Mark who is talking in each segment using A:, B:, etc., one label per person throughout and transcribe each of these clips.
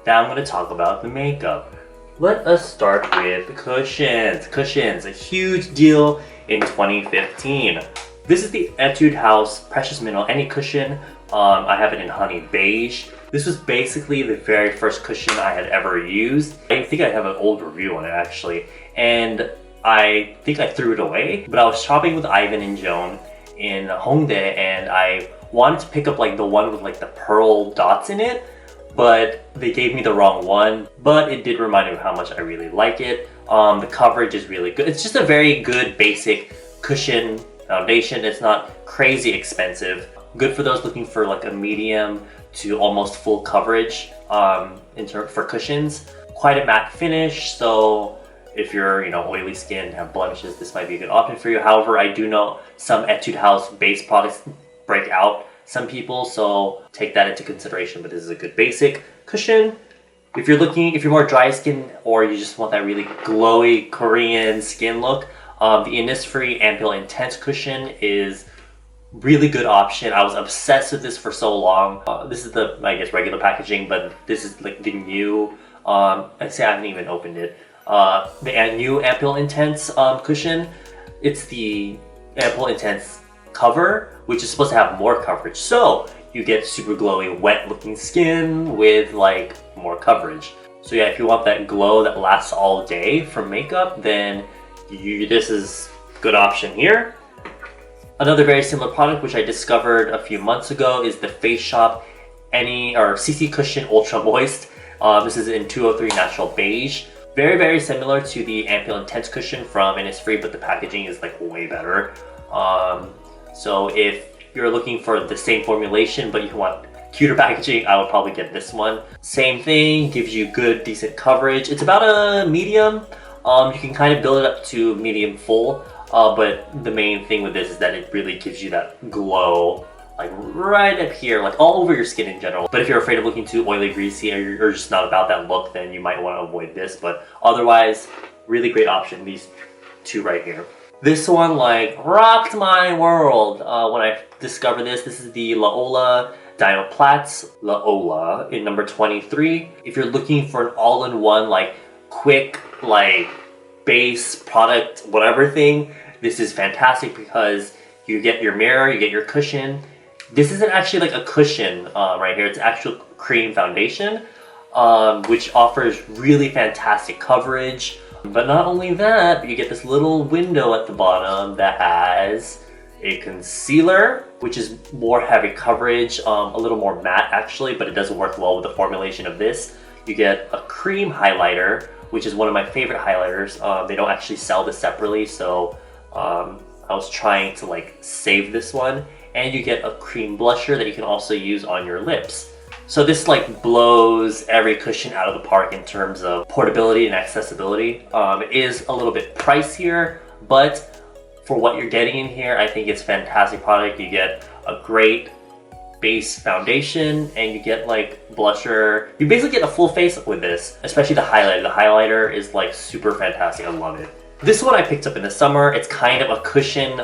A: Now I'm going to talk about the makeup. Let us start with cushions. Cushions, a huge deal in 2015. This is the Etude House Precious Mineral Any Cushion. I have it in honey beige. This was basically the very first cushion I had ever used. I think I have an old review on it actually, and I think I threw it away. But I was shopping with Ivan and Joan in Hongdae, and I wanted to pick up like the one with like the pearl dots in it, but they gave me the wrong one. But it did remind me of how much I really like it. The coverage is really good. It's just a very good basic cushion foundation. It's not crazy expensive. Good for those looking for like a medium to almost full coverage for cushions. Quite a matte finish, so if you're oily skin and have blemishes, this might be a good option for you. However, I do know some Etude House base products break out some people, so take that into consideration. But this is a good basic cushion. If you're more dry skin or you just want that really glowy Korean skin look, the Innisfree Ampoule Intense cushion is really good option. I was obsessed with this for so long. This is the, I guess, regular packaging, but this is like the new, I haven't even opened it. The new Ampoule Intense cushion. It's the Ampoule Intense cover, which is supposed to have more coverage. So you get super glowy, wet looking skin with like more coverage. So yeah, if you want that glow that lasts all day from makeup, then this is a good option here. Another very similar product which I discovered a few months ago is the Face Shop CC Cushion Ultra Moist. This is in 203 Natural Beige. Very, very similar to the Ampoule Intense cushion from Innisfree, but the packaging is like way better. So if you're looking for the same formulation but you want cuter packaging, I would probably get this one. Same thing, gives you good, decent coverage. It's about a medium. You can kind of build it up to medium full. But the main thing with this is that it really gives you that glow, like right up here, like all over your skin in general. But if you're afraid of looking too oily, greasy, or you're just not about that look, then you might want to avoid this. But otherwise, really great option, these two right here. This one like rocked my world when I discovered this. This is the Lola Dino-Platz Lola in number 23. If you're looking for an all-in-one, like quick, like base product, whatever thing, this is fantastic because you get your mirror, you get your cushion. This isn't actually like a cushion right here, it's actual cream foundation, which offers really fantastic coverage. But not only that, but you get this little window at the bottom that has a concealer, which is more heavy coverage, a little more matte actually, but it doesn't work well with the formulation of this. You get a cream highlighter, which is one of my favorite highlighters. They don't actually sell this separately, so I was trying to like save this one. And you get a cream blusher that you can also use on your lips. So this like blows every cushion out of the park in terms of portability and accessibility. It is a little bit pricier, but for what you're getting in here, I think it's a fantastic product. You get a great base foundation and you get like blusher. You basically get a full face with this, especially the highlighter. The highlighter is like super fantastic. I love it. This one I picked up in the summer. It's kind of a cushion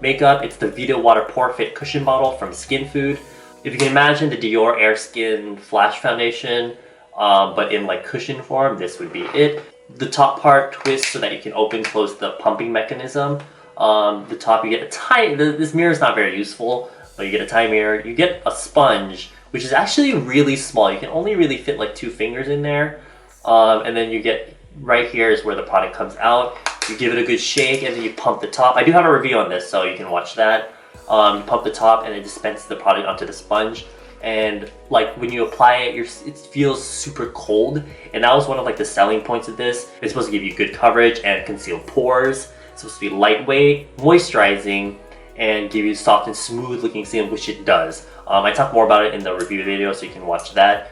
A: makeup. It's the Vita Water Pore Fit Cushion Bottle from Skinfood. If you can imagine the Dior Air Skin Flash Foundation, but in like cushion form, this would be it. The top part twists so that you can open close the pumping mechanism. The top you get a tiny, this mirror is not very useful, but you get a tiny mirror. You get a sponge, which is actually really small. You can only really fit like 2 fingers in there. And then you get, right here is where the product comes out. You give it a good shake and then you pump the top. I do have a review on this, so you can watch that. You pump the top and it dispenses the product onto the sponge. And like when you apply it, it feels super cold. And that was one of like the selling points of this. It's supposed to give you good coverage and conceal pores. It's supposed to be lightweight, moisturizing, and give you soft and smooth looking skin, which it does. I talk more about it in the review video, so you can watch that.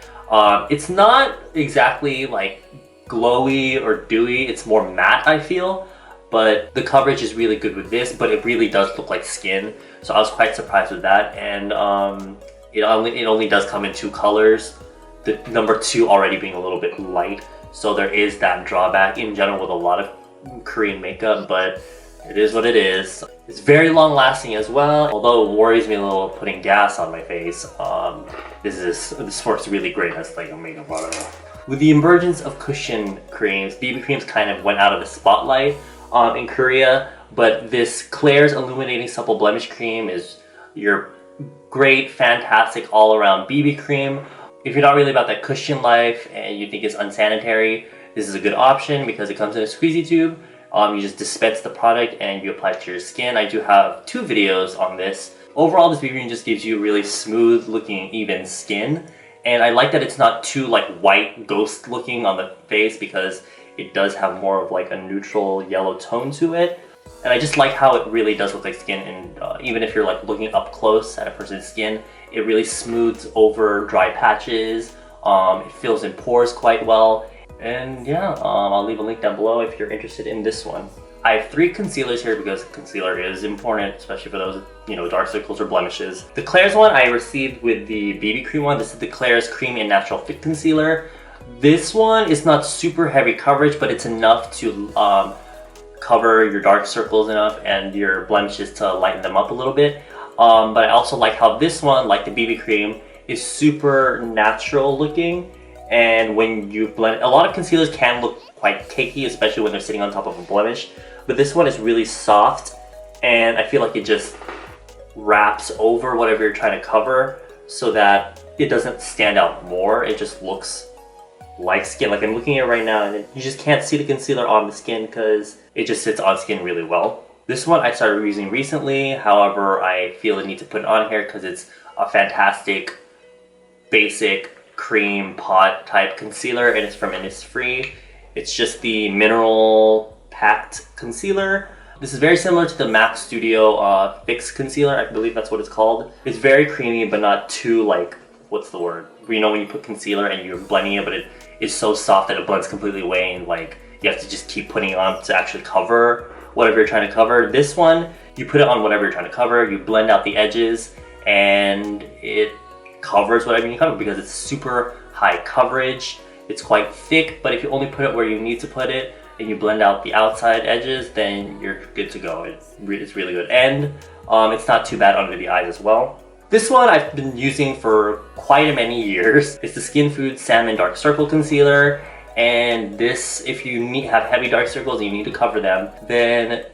A: It's not exactly like glowy or dewy, it's more matte, I feel, but the coverage is really good with this, but it really does look like skin, so I was quite surprised with that. And it only does come in 2 colors, the number 2 already being a little bit light, so there is that drawback in general with a lot of Korean makeup. But It is what it is. It's very long lasting as well, although it worries me a little putting gas on my face. This works really great as like a makeup product. With the emergence of cushion creams, BB creams kind of went out of the spotlight in Korea, but this Klairs Illuminating Supple Blemish Cream is your great, fantastic all-around BB cream. If you're not really about that cushion life and you think it's unsanitary, this is a good option because it comes in a squeezy tube. You just dispense the product and you apply it to your skin. I do have 2 videos on this. Overall, this BB cream just gives you really smooth looking, even skin. And I like that it's not too like white ghost looking on the face because it does have more of like a neutral yellow tone to it. And I just like how it really does look like skin, and even if you're like looking up close at a person's skin, it really smooths over dry patches. It fills in pores quite well. And yeah, I'll leave a link down below if you're interested in this one. I have 3 concealers here because concealer is important, especially for those, you know, dark circles or blemishes. The Klairs one I received with the BB cream one. This is the Klairs Cream and Natural Fit Concealer. This one is not super heavy coverage, but it's enough to cover your dark circles enough and your blemishes to lighten them up a little bit. But I also like how this one, like the BB cream, is super natural looking. And when you blend, a lot of concealers can look quite cakey, especially when they're sitting on top of a blemish. But this one is really soft, and I feel like it just wraps over whatever you're trying to cover so that it doesn't stand out more. It just looks like skin. Like I'm looking at it right now and you just can't see the concealer on the skin because it just sits on skin really well. This one I started using recently, however I feel the need to put it on here because it's a fantastic basic cream pot type concealer and it's from Innisfree. It's just the mineral packed concealer. This is very similar to the MAC Studio Fix concealer, I believe that's what it's called. It's very creamy but not too like, what's the word? You know when you put concealer and you're blending it but it is so soft that it blends completely away and like you have to just keep putting it on to actually cover whatever you're trying to cover. This one, you put it on whatever you're trying to cover, you blend out the edges and it covers whatever you cover because it's super high coverage. It's quite thick, but if you only put it where you need to put it and you blend out the outside edges, then you're good to go. It's really good. And it's not too bad under the eyes as well. This one I've been using for quite many years. It's the Skinfood Salmon Dark Circle Concealer. And this, if you have heavy dark circles and you need to cover them, then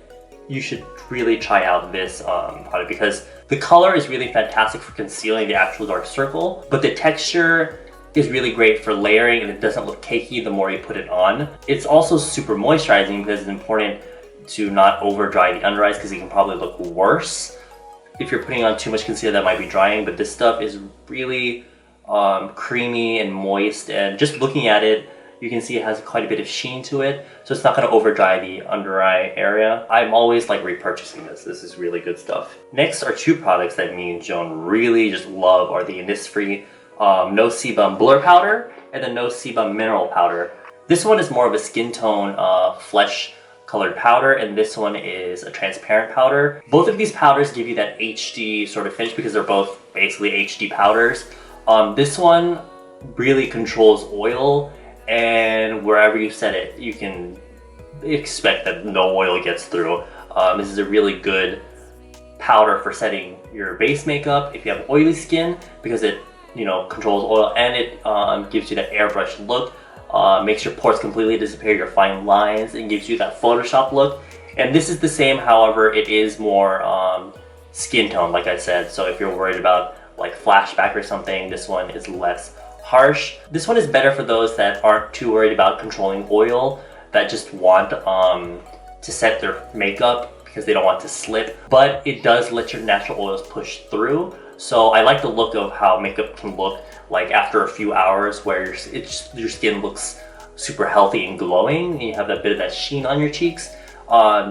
A: you should really try out this product because the color is really fantastic for concealing the actual dark circle, but the texture is really great for layering and it doesn't look cakey the more you put it on. It's also super moisturizing because it's important to not over dry the under eyes because it can probably look worse if you're putting on too much concealer that might be drying, but this stuff is really creamy and moist, and just looking at it you can see it has quite a bit of sheen to it, so it's not going to over dry the under eye area. I'm always like repurchasing this. This is really good stuff. Next are 2 products that me and Joan really just love are the Innisfree No Sebum Blur Powder and the No Sebum Mineral Powder. This one is more of a skin tone flesh colored powder and this one is a transparent powder. Both of these powders give you that HD sort of finish because they're both basically HD powders. This one really controls oil, and wherever you set it you can expect that no oil gets through. This is a really good powder for setting your base makeup if you have oily skin because it, you know, controls oil and it gives you that airbrush look, makes your pores completely disappear, your fine lines, and gives you that Photoshop look. And this is the same, however it is more skin tone like I said, so if you're worried about like flashback or something, this one is less harsh. This one is better for those that aren't too worried about controlling oil, that just want to set their makeup because they don't want to slip, but it does let your natural oils push through. So I like the look of how makeup can look like after a few hours where your skin looks super healthy and glowing and you have that bit of that sheen on your cheeks.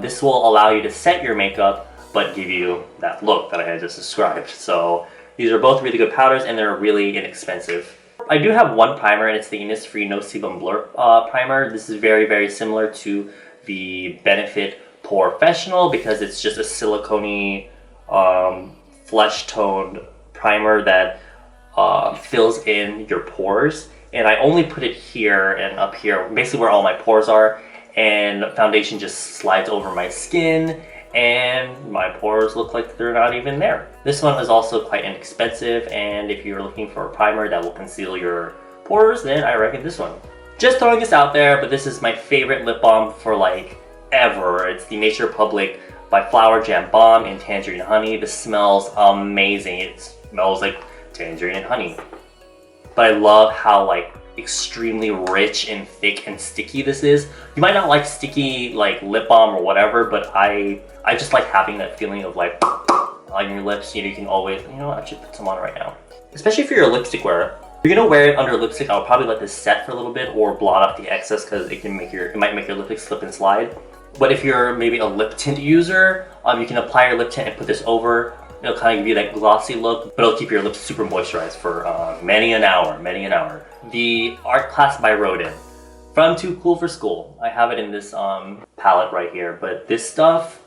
A: This will allow you to set your makeup but give you that look that I had just described. So these are both really good powders and they're really inexpensive. I do have one primer and it's the Innisfree No Sebum Blur primer. This is very similar to the Benefit Professional because it's just a silicone-y flesh toned primer that fills in your pores, and I only put it here and up here, basically where all my pores are, and foundation just slides over my skin and my pores look like they're not even there. This one is also quite inexpensive, and if you're looking for a primer that will conceal your pores, then I recommend this one. Just throwing this out there, but this is my favorite lip balm for like ever. It's the Nature Republic by Flower Jam Balm in Tangerine Honey. This smells amazing. It smells like tangerine and honey. But I love how like extremely rich and thick and sticky this is. You might not like sticky like lip balm or whatever, but I just like having that feeling of like on your lips. You know, you can always, you know, I should put some on right now. Especially if you're a lipstick wearer. If you're gonna wear it under lipstick, I'll probably let this set for a little bit or blot off the excess because it might make your lipstick slip and slide. But if you're maybe a lip tint user, you can apply your lip tint and put this over. It'll kind of give you that glossy look, but it'll keep your lips super moisturized for many an hour. The Art Class by Rodin from Too Cool for School. I have it in this palette right here, but this stuff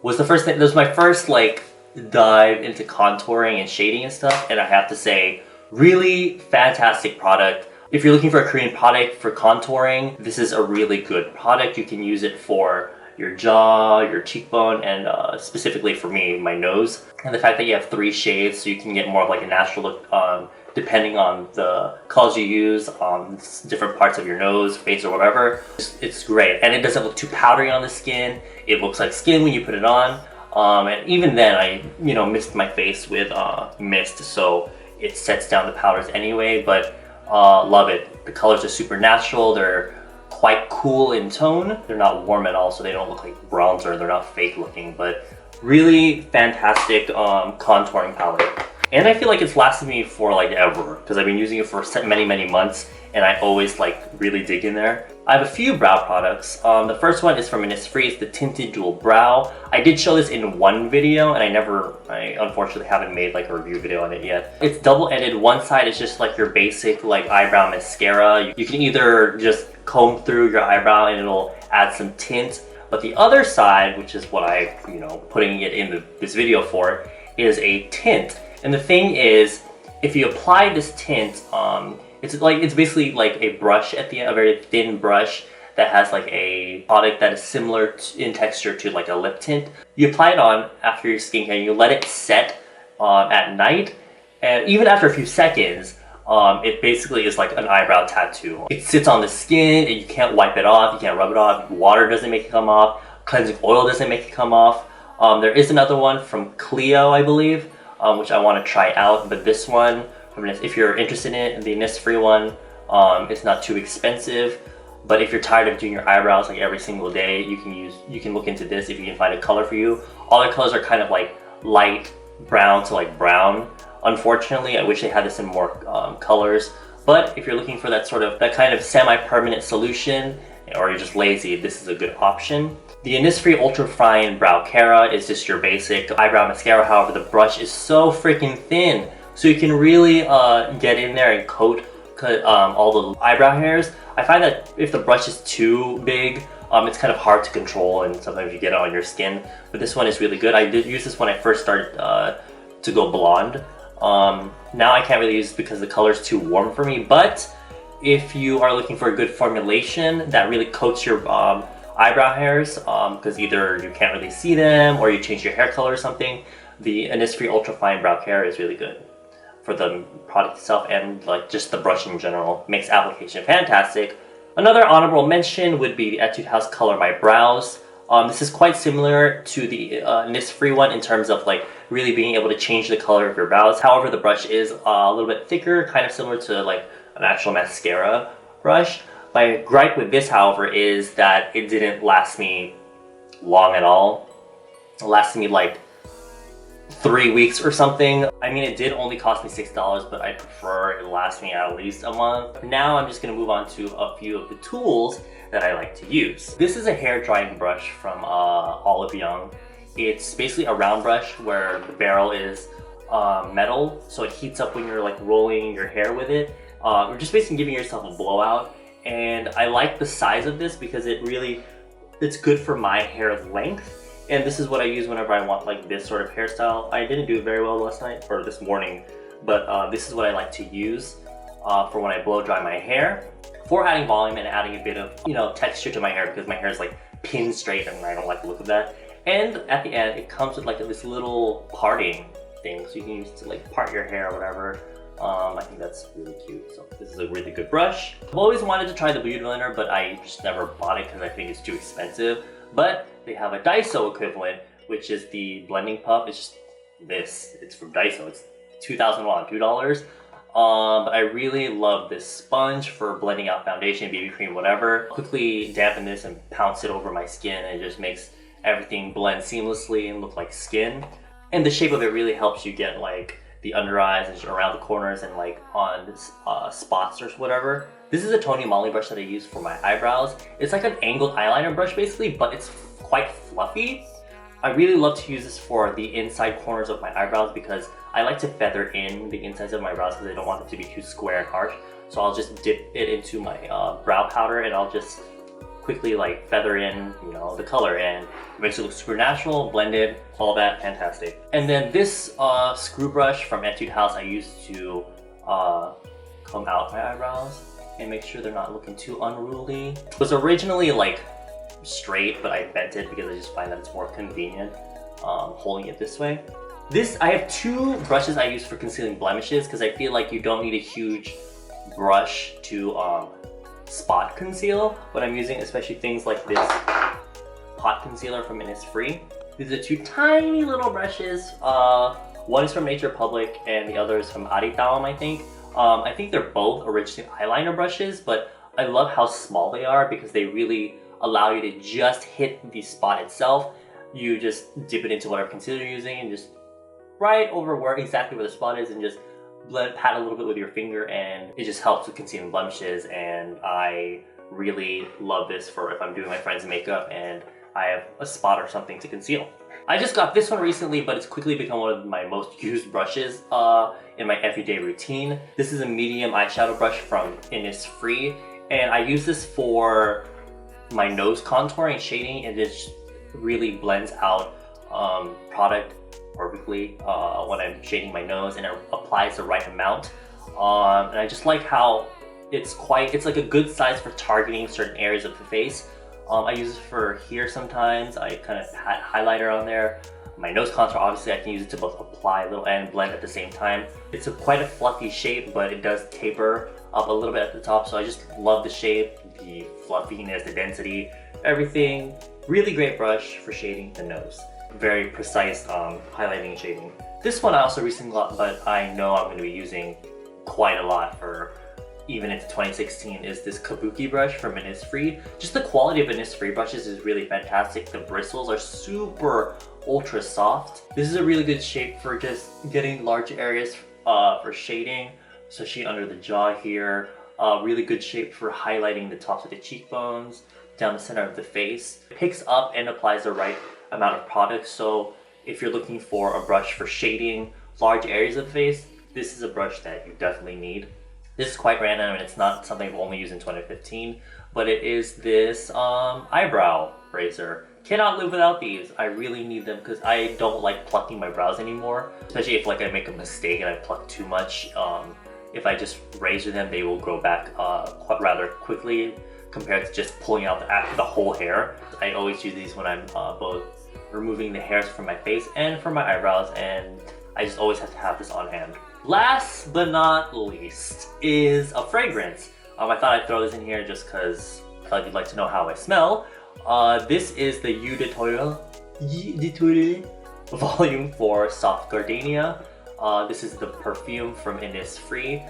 A: was the first thing. This was my first like dive into contouring and shading and stuff, and I have to say, really fantastic product. If you're looking for a Korean product for contouring, this is a really good product. You can use it for your jaw, your cheekbone, and specifically for me, my nose. And the fact that you have 3 shades, so you can get more of like a natural look depending on the colors you use on different parts of your nose, face, or whatever. It's great. And it doesn't look too powdery on the skin. It looks like skin when you put it on. And even then, I mist my face with mist, so it sets down the powders anyway, but love it. The colors are super natural. They're quite cool in tone. They're not warm at all, so they don't look like bronzer. They're not fake looking, but really fantastic contouring palette. And I feel like it's lasted me for like ever because I've been using it for many months, and I always like really dig in there. I have a few brow products. The first one is from Innisfree. It's the Tinted Dual Brow. I did show this in one video, and I unfortunately haven't made like a review video on it yet. It's double-ended. One side is just like your basic like eyebrow mascara. You can either just comb through your eyebrow and it'll add some tint, but the other side, which is what I putting it in this video for, is a tint. And the thing is, if you apply this tint, it's basically like a brush at the end, a very thin brush that has like a product that is similar in texture to like a lip tint. You apply it on after your skincare and you let it set at night, and even after a few seconds, it basically is like an eyebrow tattoo. It sits on the skin and you can't wipe it off, you can't rub it off, water doesn't make it come off, cleansing oil doesn't make it come off. There is another one from Clio, I believe, which I want to try out, but this one, if you're interested in it, the Innisfree one, it's not too expensive. But if you're tired of doing your eyebrows like every single day, you can look into this if you can find a color for you. All the colors are kind of like light brown to like brown. Unfortunately, I wish they had this in more colors. But if you're looking for that kind of semi-permanent solution, or you're just lazy, this is a good option. The Innisfree Ultra Fine Brow Cara is just your basic eyebrow mascara. However, the brush is so freaking thin, so you can really get in there and coat all the eyebrow hairs. I find that if the brush is too big, it's kind of hard to control, and sometimes you get it on your skin. But this one is really good. I did use this when I first started to go blonde. Now I can't really use it because the color is too warm for me, but if you are looking for a good formulation that really coats your eyebrow hairs, because either you can't really see them or you change your hair color or something, the Innisfree Ultra Fine Brow Care is really good for the product itself, and like just the brush in general makes application fantastic. Another honorable mention would be the Etude House Color My Brows. This is quite similar to the Innisfree one in terms of like really being able to change the color of your brows. However, the brush is a little bit thicker, kind of similar to like an actual mascara brush. My gripe with this, however, is that it didn't last me long at all. It lasted me like 3 weeks or something. I mean, it did only cost me $6, but I prefer it last me at least a month. Now I'm just gonna move on to a few of the tools that I like to use. This is a hair drying brush from Olive Young. It's basically a round brush where the barrel is metal, so it heats up when you're like rolling your hair with it. You're just basically giving yourself a blowout. And I like the size of this because it's good for my hair length. And this is what I use whenever I want like this sort of hairstyle. I didn't do very well last night or this morning, but this is what I like to use for when I blow dry my hair, for adding volume and adding a bit of texture to my hair, because my hair is like pin straight and I don't like the look of that. And at the end, it comes with like this little parting thing, so you can use it to like part your hair or whatever. I think that's really cute. So this is a really good brush. I've always wanted to try the beauty blender, but I just never bought it because I think it's too expensive. But they have a Daiso equivalent, which is the blending puff. It's just this. It's from Daiso. It's 2,000 won, $2. But I really love this sponge for blending out foundation, BB cream, whatever. Quickly dampen this and pounce it over my skin, and it just makes everything blend seamlessly and look like skin. And the shape of it really helps you get like the under eyes and around the corners and like on spots or whatever. This is a Tony Moly brush that I use for my eyebrows. It's like an angled eyeliner brush basically, but it's quite fluffy. I really love to use this for the inside corners of my eyebrows because I like to feather in the insides of my brows because I don't want them to be too square and harsh. So I'll just dip it into my brow powder and I'll just quickly like feather in, you know, the color, and it makes it look super natural, blended, all that, fantastic. And then this screw brush from Etude House I use to comb out my eyebrows and make sure they're not looking too unruly. It was originally like straight, but I bent it because I just find that it's more convenient holding it this way. I have two brushes I use for concealing blemishes because I feel like you don't need a huge brush to spot conceal what I'm using, especially things like this pot concealer from Innisfree. These are two tiny little brushes. One is from Nature Republic and the other is from Aritaom, I think. I think they're both originally eyeliner brushes, but I love how small they are because they really allow you to just hit the spot itself. You just dip it into whatever concealer you're using and just right over exactly where the spot is and just pat a little bit with your finger, and it just helps with concealing blemishes. And I really love this for if I'm doing my friend's makeup and I have a spot or something to conceal. I just got this one recently, but it's quickly become one of my most used brushes in my everyday routine. This is a medium eyeshadow brush from Innisfree, and I use this for my nose contour and shading, and it just really blends out product perfectly when I'm shading my nose, and it applies the right amount. And I just like how it's like a good size for targeting certain areas of the face. I use it for here sometimes. I kind of pat highlighter on there. My nose contour, obviously I can use it to both apply a little and blend at the same time. It's quite a fluffy shape, but it does taper up a little bit at the top, so I just love the shape, the fluffiness, the density, everything. Really great brush for shading the nose. Very precise highlighting and shading. This one I also recently got, but I know I'm going to be using quite a lot for even into 2016, is this Kabuki brush from Innisfree. Just the quality of Innisfree brushes is really fantastic. The bristles are super ultra soft. This is a really good shape for just getting large areas for shading, especially under the jaw here. Really good shape for highlighting the tops of the cheekbones, down the center of the face. It picks up and applies the right amount of product, so if you're looking for a brush for shading large areas of the face, this is a brush that you definitely need. This is quite random and it's not something I've only used in 2015, but it is this eyebrow razor. Cannot live without these. I really need them because I don't like plucking my brows anymore, especially if like I make a mistake and I pluck too much. If I just razor them, they will grow back rather quickly compared to just pulling out the whole hair. I always use these when I'm both removing the hairs from my face and from my eyebrows, and I just always have to have this on hand. Last but not least is a fragrance. I thought I'd throw this in here just because I thought you'd like to know how I smell. This is the Eau de Toilette Volume 4 Soft Gardenia. This is the perfume from Innisfree.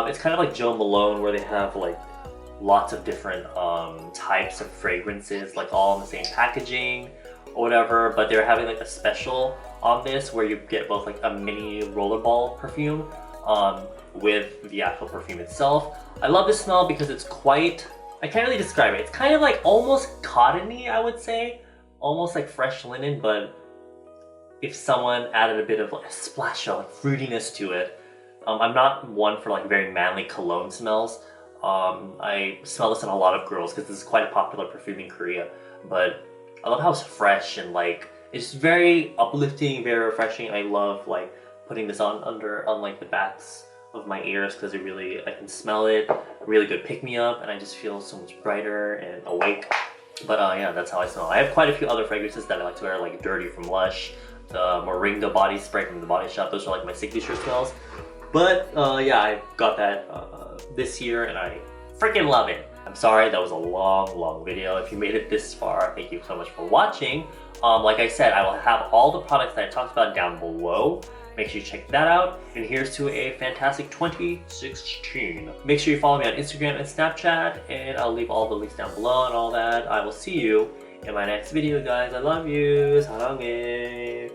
A: It's kind of like Jo Malone, where they have like lots of different types of fragrances, like all in the same packaging or whatever, but they're having like a special on this where you get both like a mini rollerball perfume with the actual perfume itself. I love this smell because it's quite, I can't really describe it. It's kind of like almost cottony, I would say. Almost like fresh linen, but if someone added a bit of like a splash of fruitiness to it. I'm not one for like very manly cologne smells. I smell this in a lot of girls because this is quite a popular perfume in Korea, but I love how it's fresh and like it's very uplifting, very refreshing. I love like putting this on like the backs of my ears because I can smell it. A really good pick me up, and I just feel so much brighter and awake. But yeah, that's how I smell. I have quite a few other fragrances that I like to wear, like Dirty from Lush, the Moringa body spray from the Body Shop. Those are like my signature smells. But yeah, I got that this year and I freaking love it. I'm sorry, that was a long video. If you made it this far, thank you so much for watching. Like I said, I will have all the products that I talked about down below. Make sure you check that out. And here's to a fantastic 2016. Make sure you follow me on Instagram and Snapchat, and I'll leave all the links down below and all that. I will see you in my next video, guys. I love you. 사랑해.